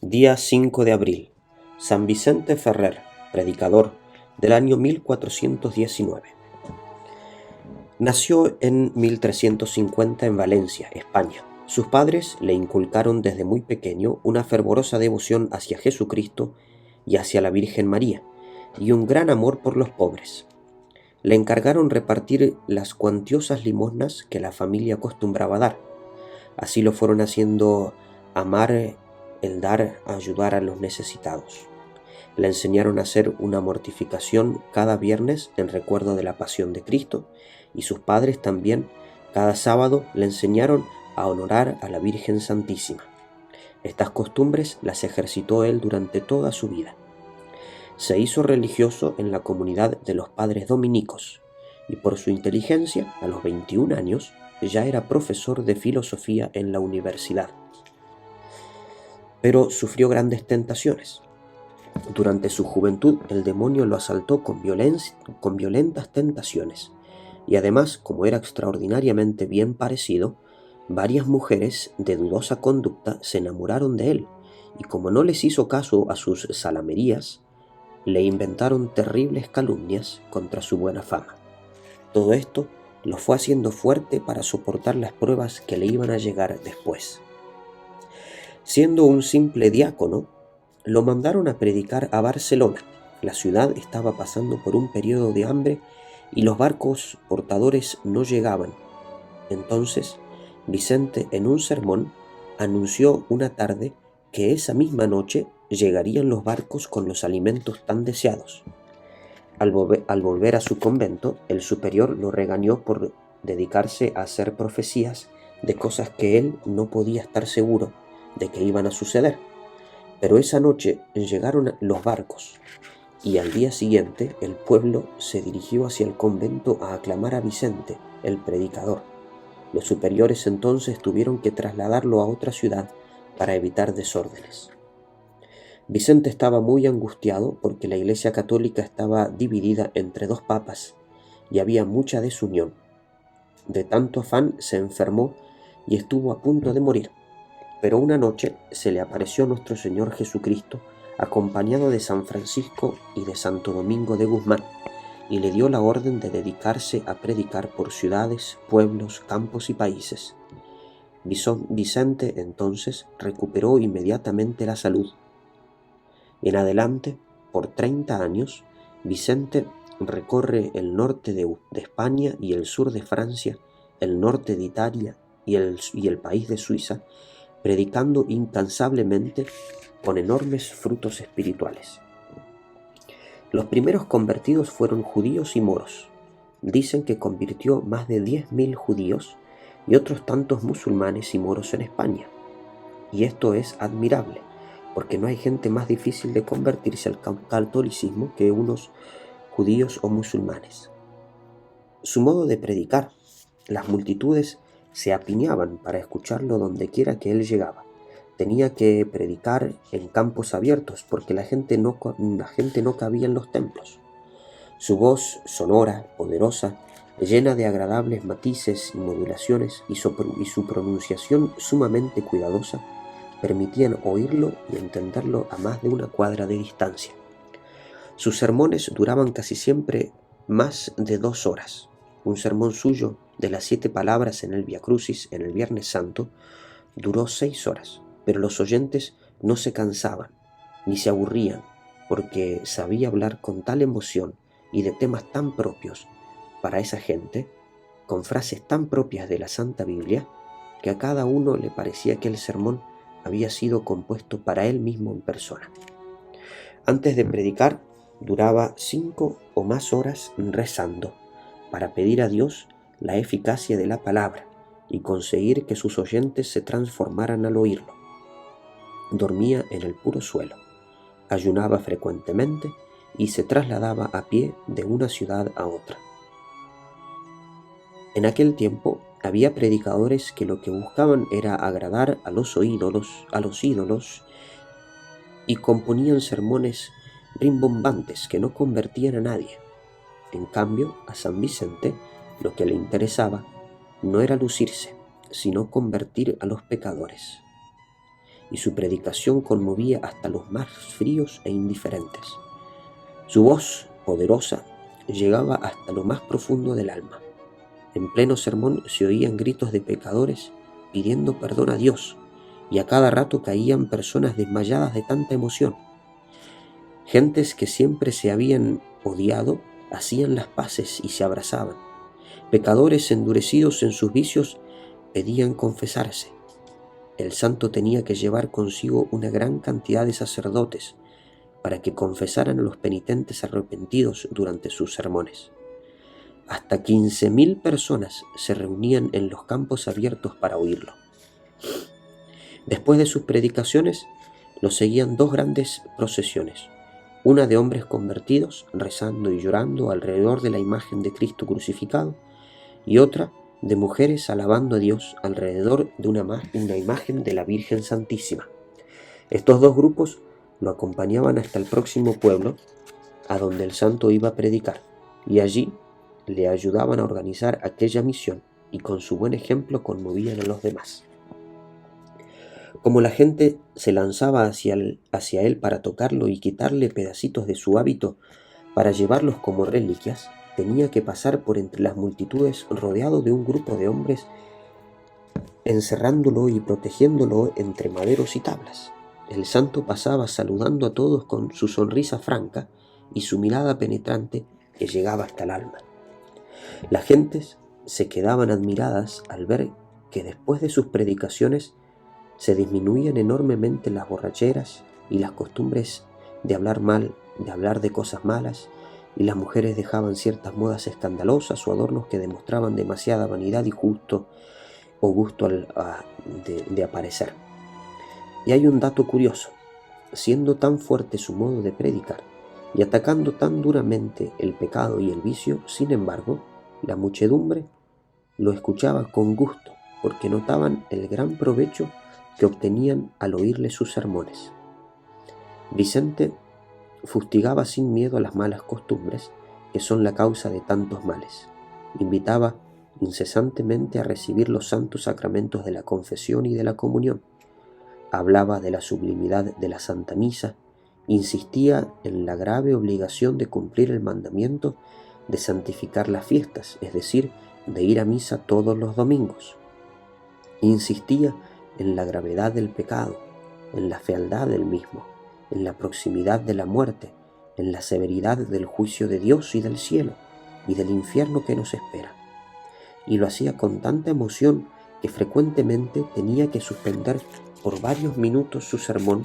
Día 5 de abril. San Vicente Ferrer, predicador, del año 1419. Nació en 1350 en Valencia, España. Sus padres le inculcaron desde muy pequeño una fervorosa devoción hacia Jesucristo y hacia la Virgen María, y un gran amor por los pobres. Le encargaron repartir las cuantiosas limosnas que la familia acostumbraba dar. Así lo fueron haciendo amar el dar a ayudar a los necesitados. Le enseñaron a hacer una mortificación cada viernes en recuerdo de la pasión de Cristo, y sus padres también cada sábado le enseñaron a honorar a la Virgen Santísima. Estas costumbres las ejercitó él durante toda su vida. Se hizo religioso en la comunidad de los padres dominicos, y por su inteligencia, a los 21 años, ya era profesor de filosofía en la universidad. Pero sufrió grandes tentaciones. Durante su juventud el demonio lo asaltó con violentas tentaciones, y además, como era extraordinariamente bien parecido, varias mujeres de dudosa conducta se enamoraron de él, y como no les hizo caso a sus zalamerías, le inventaron terribles calumnias contra su buena fama. Todo esto lo fue haciendo fuerte para soportar las pruebas que le iban a llegar después. Siendo un simple diácono, lo mandaron a predicar a Barcelona. La ciudad estaba pasando por un periodo de hambre y los barcos portadores no llegaban. Entonces, Vicente, en un sermón, anunció una tarde que esa misma noche llegarían los barcos con los alimentos tan deseados. Al volver a su convento, el superior lo regañó por dedicarse a hacer profecías de cosas que él no podía estar seguro de que iban a suceder. Pero esa noche llegaron los barcos, y al día siguiente el pueblo se dirigió hacia el convento a aclamar a Vicente, el predicador. Los superiores entonces tuvieron que trasladarlo a otra ciudad para evitar desórdenes. Vicente estaba muy angustiado porque la Iglesia Católica estaba dividida entre dos papas y había mucha desunión. De tanto afán se enfermó y estuvo a punto de morir. Pero una noche se le apareció nuestro Señor Jesucristo, acompañado de San Francisco y de Santo Domingo de Guzmán, y le dio la orden de dedicarse a predicar por ciudades, pueblos, campos y países. Vicente entonces recuperó inmediatamente la salud. En adelante, por 30 años, Vicente recorre el norte de España y el sur de Francia, el norte de Italia y el país de Suiza, predicando incansablemente con enormes frutos espirituales. Los primeros convertidos fueron judíos y moros. Dicen que convirtió más de 10.000 judíos y otros tantos musulmanes y moros en España. Y esto es admirable, porque no hay gente más difícil de convertirse al catolicismo que unos judíos o musulmanes. Su modo de predicar, las multitudes se apiñaban para escucharlo donde quiera que él llegaba. Tenía que predicar en campos abiertos porque la gente no cabía en los templos. Su voz sonora, poderosa, llena de agradables matices y modulaciones, y su pronunciación sumamente cuidadosa permitían oírlo y entenderlo a más de una cuadra de distancia. Sus sermones duraban casi siempre más de 2 horas. Un sermón suyo de las 7 palabras en el Via Crucis en el Viernes Santo duró 6 horas, pero los oyentes no se cansaban ni se aburrían, porque sabía hablar con tal emoción y de temas tan propios para esa gente, con frases tan propias de la Santa Biblia, que a cada uno le parecía que el sermón había sido compuesto para él mismo en persona. Antes de predicar, duraba 5 o más horas rezando para pedir a Dios la eficacia de la palabra y conseguir que sus oyentes se transformaran al oírlo. Dormía en el puro suelo, ayunaba frecuentemente y se trasladaba a pie de una ciudad a otra. En aquel tiempo había predicadores que lo que buscaban era agradar a los ídolos, y componían sermones rimbombantes que no convertían a nadie. En cambio, a San Vicente lo que le interesaba no era lucirse, sino convertir a los pecadores. y su predicación conmovía hasta los más fríos e indiferentes. Su voz, poderosa, llegaba hasta lo más profundo del alma. En pleno sermón se oían gritos de pecadores pidiendo perdón a Dios, y a cada rato caían personas desmayadas de tanta emoción. Gentes que siempre se habían odiado hacían las paces y se abrazaban. Pecadores endurecidos en sus vicios pedían confesarse. El santo tenía que llevar consigo una gran cantidad de sacerdotes para que confesaran a los penitentes arrepentidos durante sus sermones. Hasta 15.000 personas se reunían en los campos abiertos para oírlo. Después de sus predicaciones, lo seguían dos grandes procesiones, una de hombres convertidos rezando y llorando alrededor de la imagen de Cristo crucificado, y otra de mujeres alabando a Dios alrededor de una imagen de la Virgen Santísima. Estos dos grupos lo acompañaban hasta el próximo pueblo a donde el santo iba a predicar, y allí le ayudaban a organizar aquella misión y con su buen ejemplo conmovían a los demás. Como la gente se lanzaba hacia él para tocarlo y quitarle pedacitos de su hábito para llevarlos como reliquias, tenía que pasar por entre las multitudes rodeado de un grupo de hombres encerrándolo y protegiéndolo entre maderos y tablas. El santo pasaba saludando a todos con su sonrisa franca y su mirada penetrante que llegaba hasta el alma. Las gentes se quedaban admiradas al ver que después de sus predicaciones se disminuían enormemente las borracheras y las costumbres de hablar mal, de hablar de cosas malas, y las mujeres dejaban ciertas modas escandalosas o adornos que demostraban demasiada vanidad y gusto de aparecer. Y hay un dato curioso: siendo tan fuerte su modo de predicar y atacando tan duramente el pecado y el vicio, sin embargo, la muchedumbre lo escuchaba con gusto, porque notaban el gran provecho que obtenían al oírle sus sermones. Vicente fustigaba sin miedo a las malas costumbres, que son la causa de tantos males. Invitaba incesantemente a recibir los santos sacramentos de la confesión y de la comunión. Hablaba de la sublimidad de la Santa Misa, insistía en la grave obligación de cumplir el mandamiento de santificar las fiestas, es decir, de ir a misa todos los domingos. Insistía en la gravedad del pecado, en la fealdad del mismo, en la proximidad de la muerte, en la severidad del juicio de Dios y del cielo, y del infierno que nos espera. Y lo hacía con tanta emoción que frecuentemente tenía que suspender por varios minutos su sermón,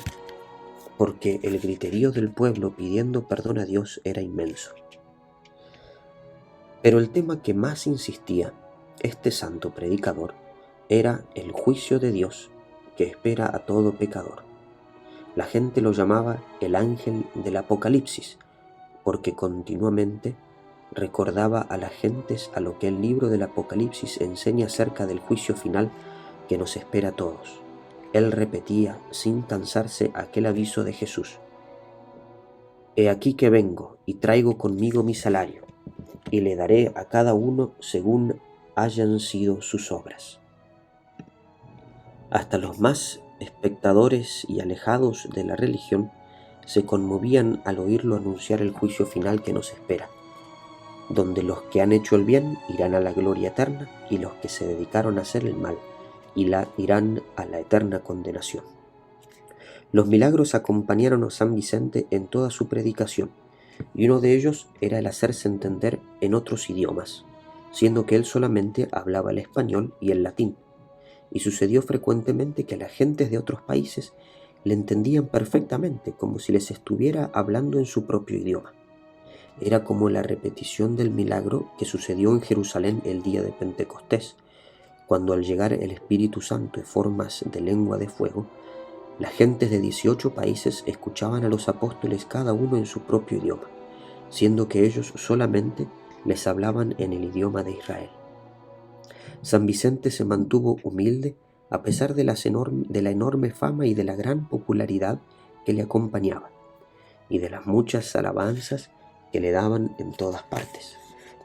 porque el griterío del pueblo pidiendo perdón a Dios era inmenso. Pero el tema que más insistía este santo predicador era el juicio de Dios que espera a todo pecador. La gente lo llamaba el ángel del Apocalipsis, porque continuamente recordaba a las gentes a lo que el libro del Apocalipsis enseña acerca del juicio final que nos espera a todos. Él repetía sin cansarse aquel aviso de Jesús: «He aquí que vengo y traigo conmigo mi salario, y le daré a cada uno según hayan sido sus obras». Hasta los más espectadores y alejados de la religión se conmovían al oírlo anunciar el juicio final que nos espera, donde los que han hecho el bien irán a la gloria eterna y los que se dedicaron a hacer el mal irán a la eterna condenación. Los milagros acompañaron a San Vicente en toda su predicación, y uno de ellos era el hacerse entender en otros idiomas, siendo que él solamente hablaba el español y el latín, y sucedió frecuentemente que las gentes de otros países le entendían perfectamente, como si les estuviera hablando en su propio idioma. Era como la repetición del milagro que sucedió en Jerusalén el día de Pentecostés, cuando al llegar el Espíritu Santo en formas de lengua de fuego, las gentes de 18 países escuchaban a los apóstoles cada uno en su propio idioma, siendo que ellos solamente les hablaban en el idioma de Israel. San Vicente se mantuvo humilde a pesar de la enorme fama y de la gran popularidad que le acompañaba, y de las muchas alabanzas que le daban en todas partes.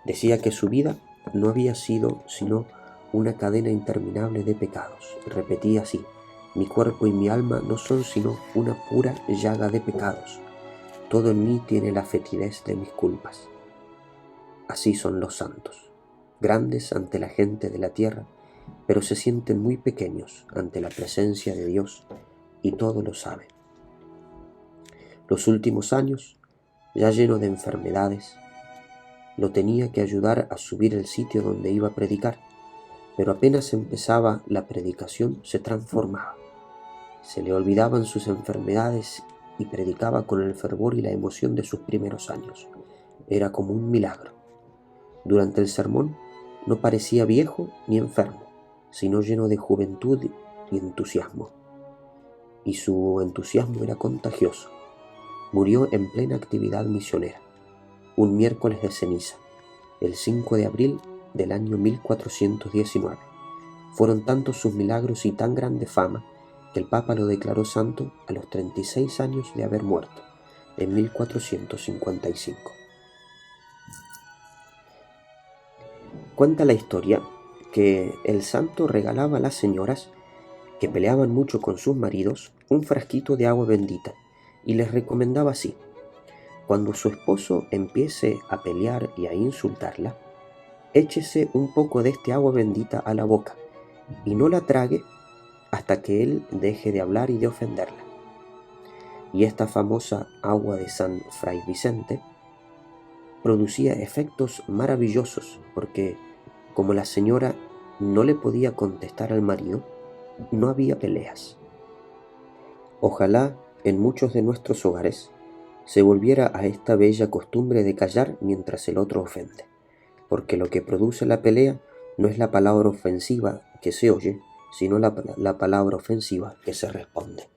Decía que su vida no había sido sino una cadena interminable de pecados. Repetía así: Mi cuerpo y mi alma no son sino una pura llaga de pecados. Todo en mí tiene la fetidez de mis culpas. Así son los santos, grandes ante la gente de la tierra, pero se sienten muy pequeños ante la presencia de Dios, y todo lo sabe. Los últimos años, ya lleno de enfermedades, lo tenía que ayudar a subir el sitio donde iba a predicar, pero apenas empezaba la predicación se transformaba. Se le olvidaban sus enfermedades y predicaba con el fervor y la emoción de sus primeros años. Era como un milagro. Durante el sermón no parecía viejo ni enfermo, sino lleno de juventud y entusiasmo. Y su entusiasmo era contagioso. Murió en plena actividad misionera, un miércoles de ceniza, el 5 de abril del año 1419. Fueron tantos sus milagros y tan grande fama que el Papa lo declaró santo a los 36 años de haber muerto, en 1455. Cuenta la historia que el santo regalaba a las señoras que peleaban mucho con sus maridos un frasquito de agua bendita y les recomendaba así: cuando su esposo empiece a pelear y a insultarla, échese un poco de este agua bendita a la boca y no la trague hasta que él deje de hablar y de ofenderla. Y esta famosa agua de San Fray Vicente producía efectos maravillosos porque, como la señora no le podía contestar al marido, no había peleas. Ojalá en muchos de nuestros hogares se volviera a esta bella costumbre de callar mientras el otro ofende, porque lo que produce la pelea no es la palabra ofensiva que se oye, sino la palabra ofensiva que se responde.